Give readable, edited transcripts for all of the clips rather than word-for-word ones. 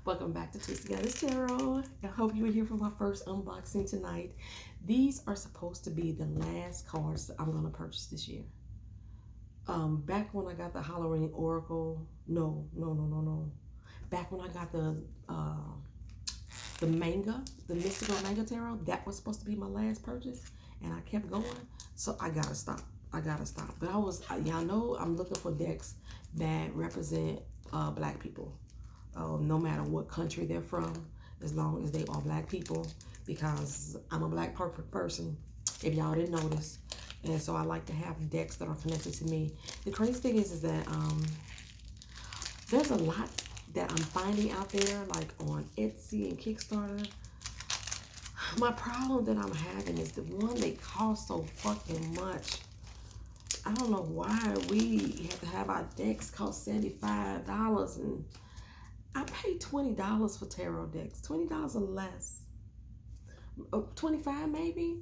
Welcome back to Twisted Goddess Tarot. I hope you are here for my first unboxing tonight. These are supposed to be the last cards that I'm going to purchase this year. Back when I got the Halloween Oracle, no. Back when I got the manga, the Mystical Manga Tarot, that was supposed to be my last purchase, and I kept going, so I gotta stop. But y'all know I'm looking for decks that represent black people. No matter what country they're from, as long as they are black people, because I'm a black person, if y'all didn't notice. And so I like to have decks that are connected to me. The crazy thing is that there's a lot that I'm finding out there, like on Etsy and Kickstarter. My problem that I'm having is the one, they cost so fucking much. I don't know why we have to have our decks cost $75, and I paid $20 for tarot decks. $20 or less. $25 maybe?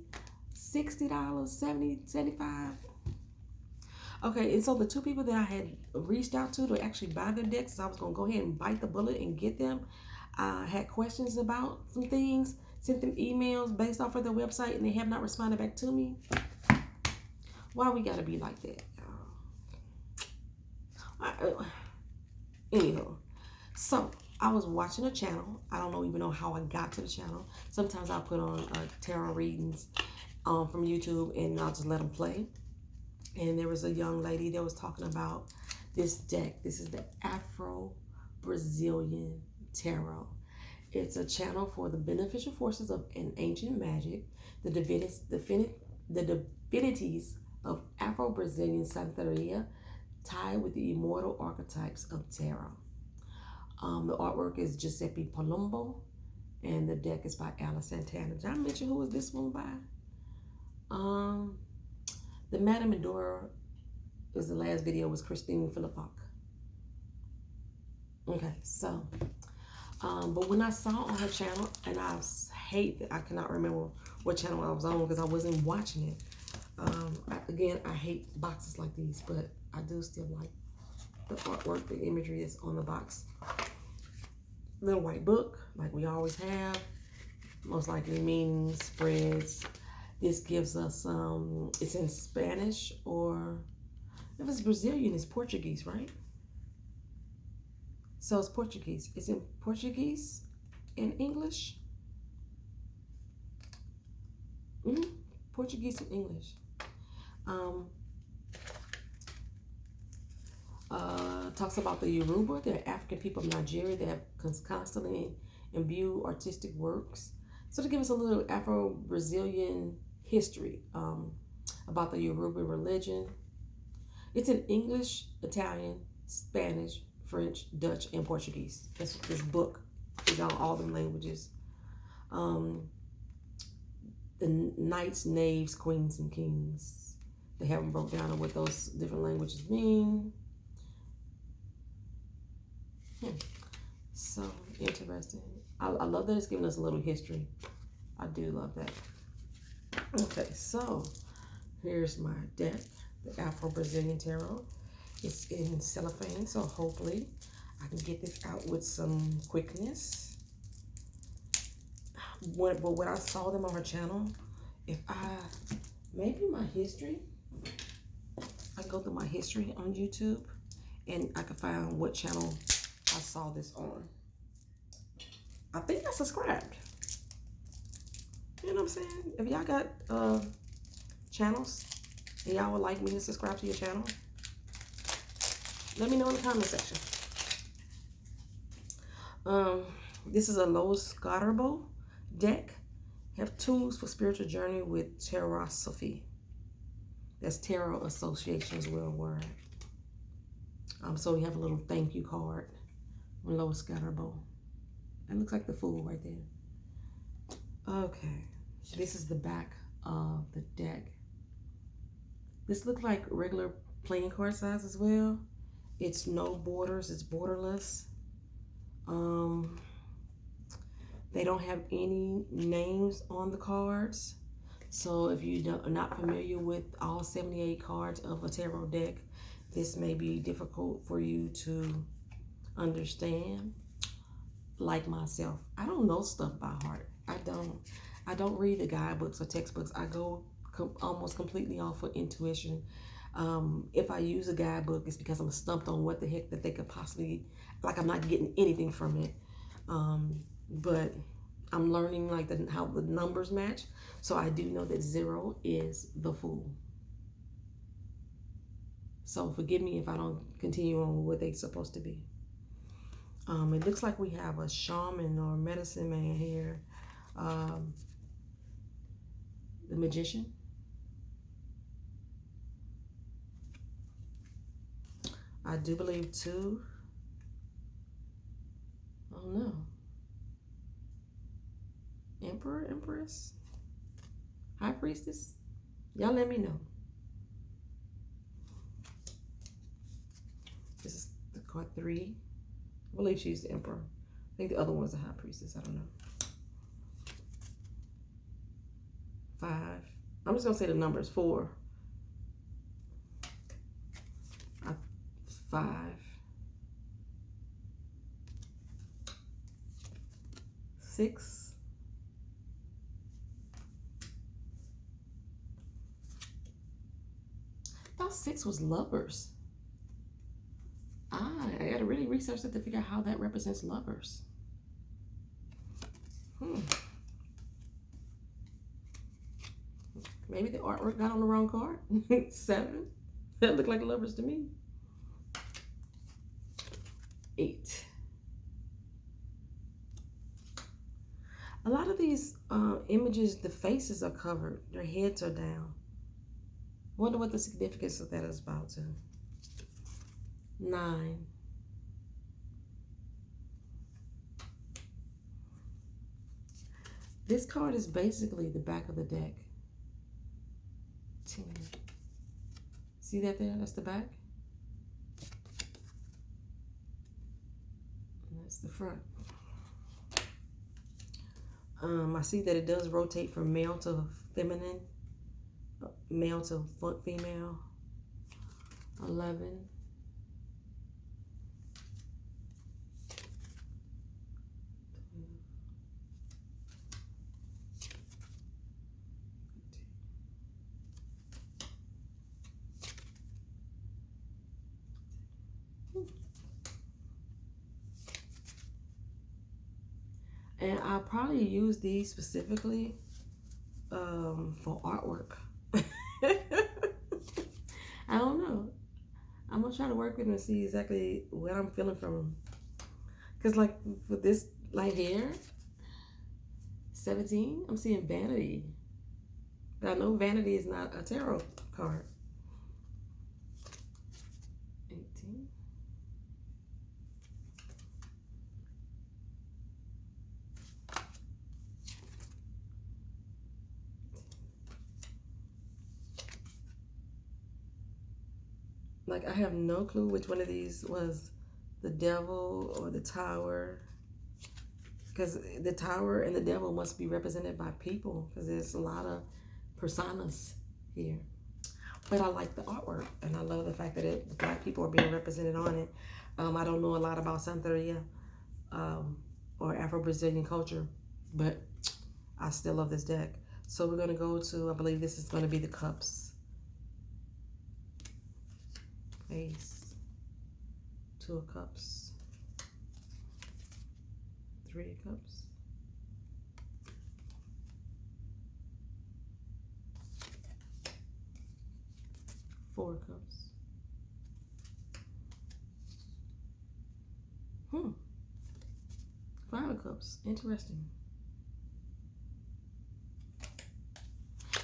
$60, $70, $75. Okay, and so the two people that I had reached out to actually buy their decks, I was going to go ahead and bite the bullet and get them. I had questions about some things, sent them emails based off of their website, and they have not responded back to me. Why we got to be like that? Anyhow. So, I was watching a channel. I don't even know how I got to the channel. Sometimes I'll put on tarot readings from YouTube, and I'll just let them play. And there was a young lady that was talking about this deck. This is the Afro-Brazilian Tarot. It's a channel for the beneficial forces of an ancient magic, the divinities of Afro-Brazilian Santeria, tied with the immortal archetypes of tarot. The artwork is Giuseppe Palumbo, and the deck is by Alice Santana. Did I mention who was this one by? The Madame Medora was the last video, was Christine Philippoc. Okay, so, but when I saw on her channel, and I hate that I cannot remember what channel I was on because I wasn't watching it. Again, I hate boxes like these, but I do still like the artwork, the imagery that's on the box. Little white book, like we always have. Most likely meanings, spreads. This gives us, it's in Spanish, or if it's Brazilian, it's Portuguese, right? So it's Portuguese. It's in Portuguese and English. Portuguese and English. Talks about the Yoruba. They're African people of Nigeria that have constantly imbue artistic works. So to give us a little Afro-Brazilian history about the Yoruba religion. It's in English, Italian, Spanish, French, Dutch, and Portuguese. This book is on all the languages. The knights, knaves, queens, and kings. They haven't broke down on what those different languages mean. So interesting. I love that it's giving us a little history. I do love that. Okay, so here's my deck, the Afro-Brazilian Tarot. It's in cellophane, so hopefully I can get this out with some quickness. When I saw them on her channel, maybe my history, I go through my history on YouTube, and I can find what channel I saw this on. I think I subscribed. You know what I'm saying? If y'all got channels and y'all would like me to subscribe to your channel, let me know in the comment section. This is a Lois Scotterbo deck. Have tools for spiritual journey with Tarosophy. That's Tarot Associations Worldwide. So we have a little thank you card from Lois Scotterbo. That looks like the Fool right there. Okay, so this is the back of the deck. This looks like regular playing card size as well. It's no borders, it's borderless. They don't have any names on the cards. So if you are not familiar with all 78 cards of a tarot deck, this may be difficult for you to understand. like myself. I don't know stuff by heart. I don't read the guidebooks or textbooks. I go almost completely off of intuition. If I use a guidebook, it's because I'm stumped on what the heck that they could possibly, like I'm not getting anything from it. But I'm learning like how the numbers match. So I do know that 0 is the fool. So forgive me if I don't continue on with what they're supposed to be. It looks like we have a shaman or medicine man here. The magician. I do believe 2. Oh no. Emperor, Empress, High Priestess. Y'all let me know. This is the card 3. I believe she's the Emperor. I think the other one's the High Priestess. I don't know. 5. I'm just gonna say the numbers. 4. 5. 6. 6 was lovers. I gotta really research that to figure out how that represents lovers. Maybe the artwork got on the wrong card. 7. That looked like lovers to me. 8. A lot of these images, the faces are covered. Their heads are down. Wonder what the significance of that is about to. 9. This card is basically the back of the deck. 10. See that there? That's the back. And that's the front. I see that it does rotate from male to feminine, male to female. 11. 12. And I'll probably use these specifically for artwork. I don't know. I'm gonna try to work with them and see exactly what I'm feeling from them. Cause like for this light here, 17, I'm seeing vanity. But I know vanity is not a tarot card. 18. Like, I have no clue which one of these was the devil or the tower. Because the tower and the devil must be represented by people. Because there's a lot of personas here. But I like the artwork. And I love the fact that Black people are being represented on it. I don't know a lot about Santeria or Afro-Brazilian culture. But I still love this deck. So we're going to go to, I believe this is going to be the cups. Ace, 2 of cups, 3 of cups, 4 of cups, 5 of cups. Interesting.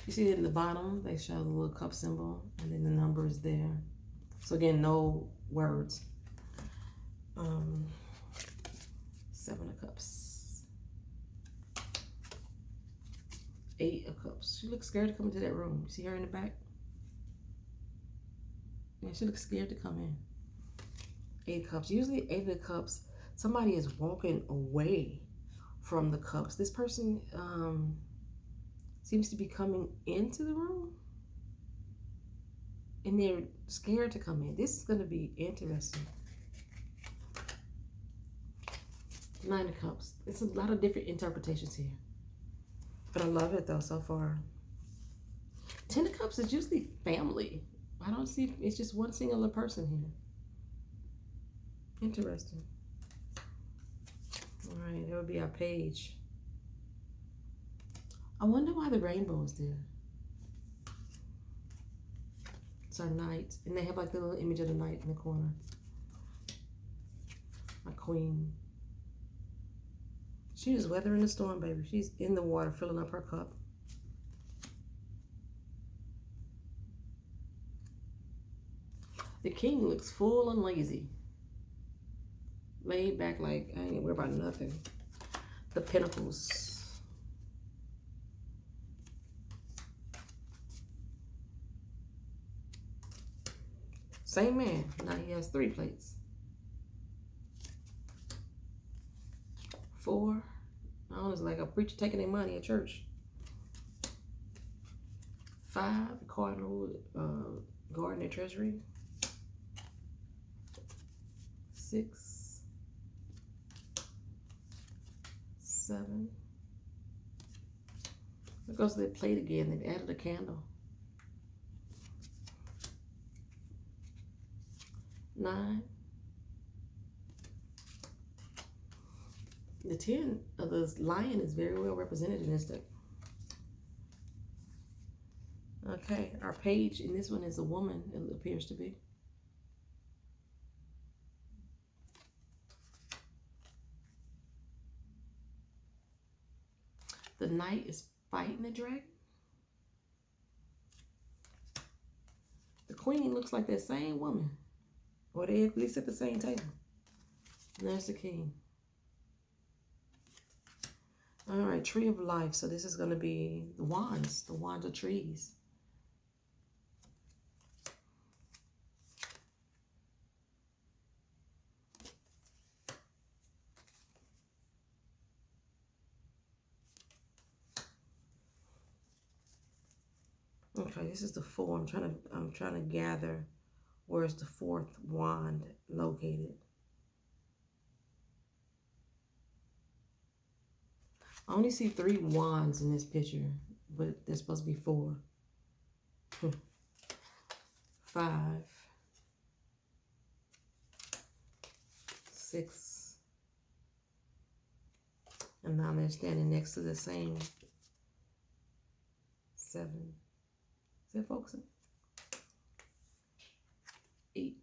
You see in the bottom, they show the little cup symbol, and then the number is there. So again, no words. 7 of cups. 8 of cups. She looks scared to come into that room. You see her in the back? Yeah, she looks scared to come in. 8 of cups. Usually 8 of the cups, somebody is walking away from the cups. This person seems to be coming into the room. And they're scared to come in. This is going to be interesting. Nine of Cups. It's a lot of different interpretations here. But I love it though so far. Ten of Cups is usually family. I don't see, it's just one singular person here. Interesting. All right, that would be our page. I wonder why the rainbow is there. It's our knight. And they have like the little image of the knight in the corner. My queen. She is weathering the storm, baby. She's in the water, filling up her cup. The king looks full and lazy. Laid back like, I ain't worried about nothing. The pentacles. Same man. Now he has 3 plates. 4. Oh, it's like a preacher taking their money at church. 5. Cardinal guarding their treasury. 6. 7. There goes the plate again. They've added a candle. 9. The 10 of the lion is very well represented in this deck. Okay, our page in this one is a woman, it appears to be. The knight is fighting the dragon. The queen looks like that same woman. Or they at least at the same table. And there's the king. All right, tree of life. So this is going to be the wands of trees. Okay, this is the 4. I'm trying to gather where's the 4th wand located. I only see 3 wands in this picture, but there's supposed to be 4. 5. 6. And now they're standing next to the same 7. Is that focusing? 8.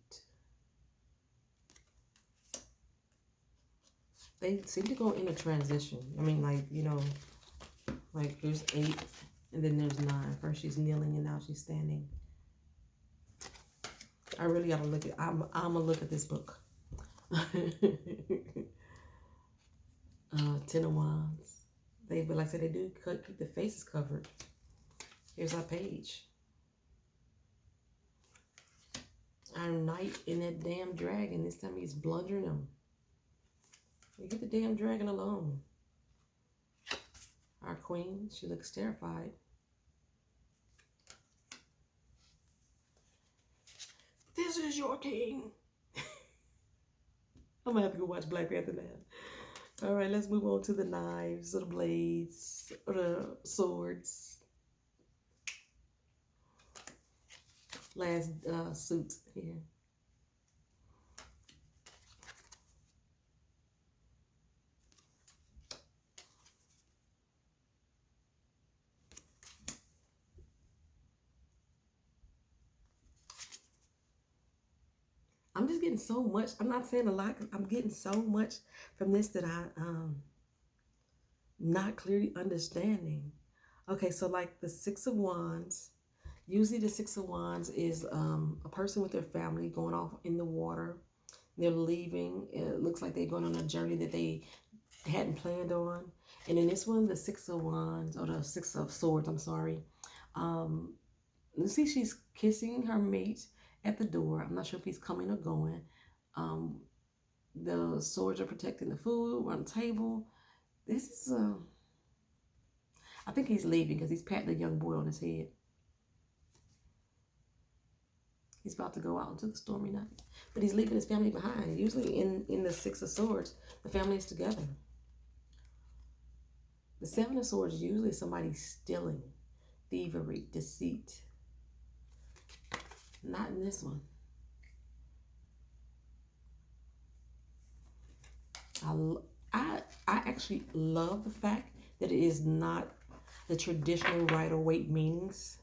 They seem to go in a transition. I mean, like, you know, like there's 8 and then there's 9. First she's kneeling and now she's standing. I really gotta look at, I'm gonna look at this book. 10 of Wands. But like I said, they do keep the faces covered. Here's our page. Our knight in that damn dragon. This time he's blundering him. You get the damn dragon alone. Our queen, she looks terrified. This is your king. I'm gonna have to go watch Black Panther now. All right, let's move on to the knives or the blades or the swords. Last suit here. I'm just getting so much. I'm not saying a lot. I'm getting so much from this that I'm not clearly understanding. Okay, so like the 6 of Wands. Usually the 6 of Wands is a person with their family going off in the water. They're leaving. It looks like they're going on a journey that they hadn't planned on. And in this one, the 6 of Wands, or the 6 of Swords, I'm sorry. You see she's kissing her mate at the door. I'm not sure if he's coming or going. The swords are protecting the food. We're on the table. This is, I think he's leaving because he's patting the young boy on his head. He's about to go out into the stormy night. But he's leaving his family behind. Usually in the Six of Swords, the family is together. The Seven of Swords, usually somebody stealing, thievery, deceit. Not in this one. I actually love the fact that it is not the traditional Rider Waite meanings.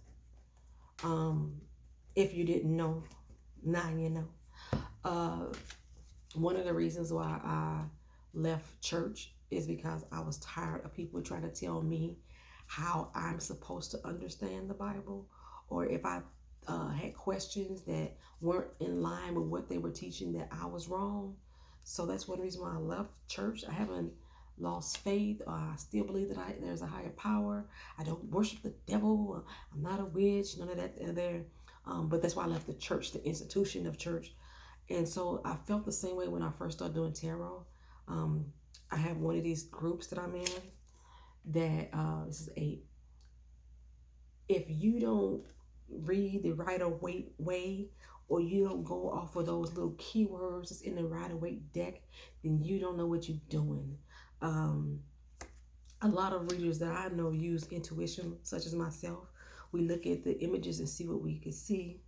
If you didn't know, now you know. One of the reasons why I left church is because I was tired of people trying to tell me how I'm supposed to understand the Bible, or if I had questions that weren't in line with what they were teaching, that I was wrong. So that's one reason why I left church. I haven't lost faith. I still believe that there's a higher power. I don't worship the devil. I'm not a witch. None of that there. But that's why I left the church, the institution of church. And so I felt the same way when I first started doing tarot. I have one of these groups that I'm in that, this is 8. If you don't read the Rider Waite way, or you don't go off of those little keywords that's in the Rider Waite deck, then you don't know what you're doing. A lot of readers that I know use intuition, such as myself. We look at the images and see what we can see.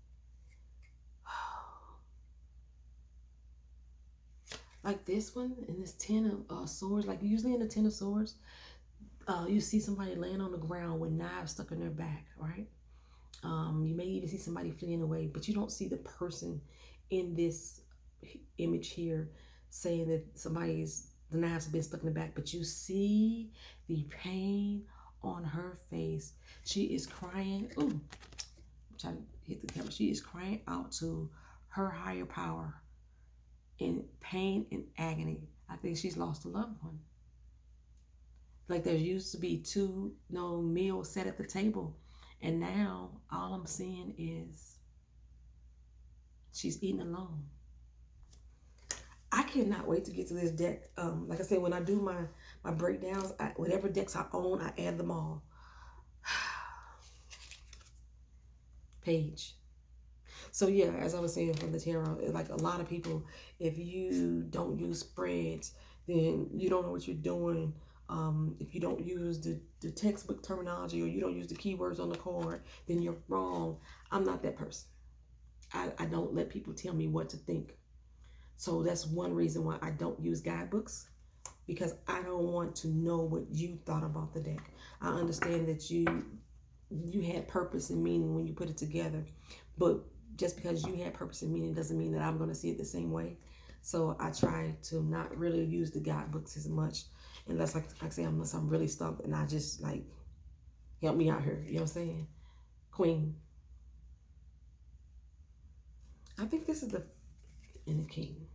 Like this one, in this 10 of Swords, like usually in the 10 of Swords, you see somebody laying on the ground with knives stuck in their back, right? You may even see somebody fleeing away, but you don't see the person in this image here saying that the knives have been stuck in the back, but you see the pain on her face. She is crying. Ooh, I'm trying to hit the camera. She is crying out to her higher power in pain and agony. I think she's lost a loved one. Like there used to be 2 meals set at the table, and now all I'm seeing is she's eating alone. I cannot wait to get to this deck. Like I said, when I do my breakdowns, whatever decks I own, I add them all. Page. So yeah, as I was saying from the tarot, like a lot of people, if you don't use spreads, then you don't know what you're doing. If you don't use the textbook terminology, or you don't use the keywords on the card, then you're wrong. I'm not that person. I don't let people tell me what to think. So that's one reason why I don't use guidebooks, because I don't want to know what you thought about the deck. I understand that you had purpose and meaning when you put it together, but just because you had purpose and meaning doesn't mean that I'm going to see it the same way. So I try to not really use the guidebooks as much, unless, like I say, unless I'm really stumped and I just like, help me out here. You know what I'm saying? Queen. I think this is the King.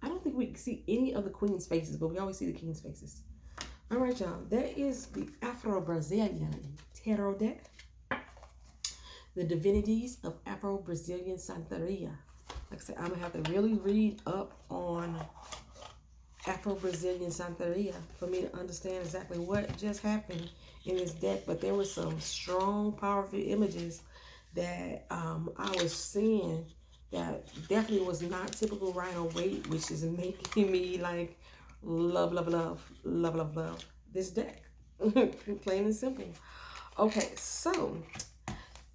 I don't think we can see any of the Queen's faces, but we always see the King's faces. All right, y'all. That is the Afro-Brazilian tarot deck. The divinities of Afro-Brazilian Santeria. Like I said, I'm going to have to really read up on Afro-Brazilian Santeria for me to understand exactly what just happened in this deck. But there were some strong, powerful images that I was seeing that definitely was not typical Rider Waite, which is making me like love this deck. Plain and simple. Okay, so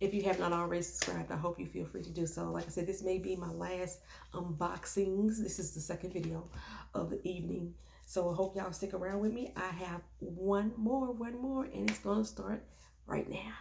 if you have not already subscribed, I hope you feel free to do so. Like I said, this may be my last unboxings. This is the second video of the evening. So I hope y'all stick around with me. I have one more, and it's going to start right now.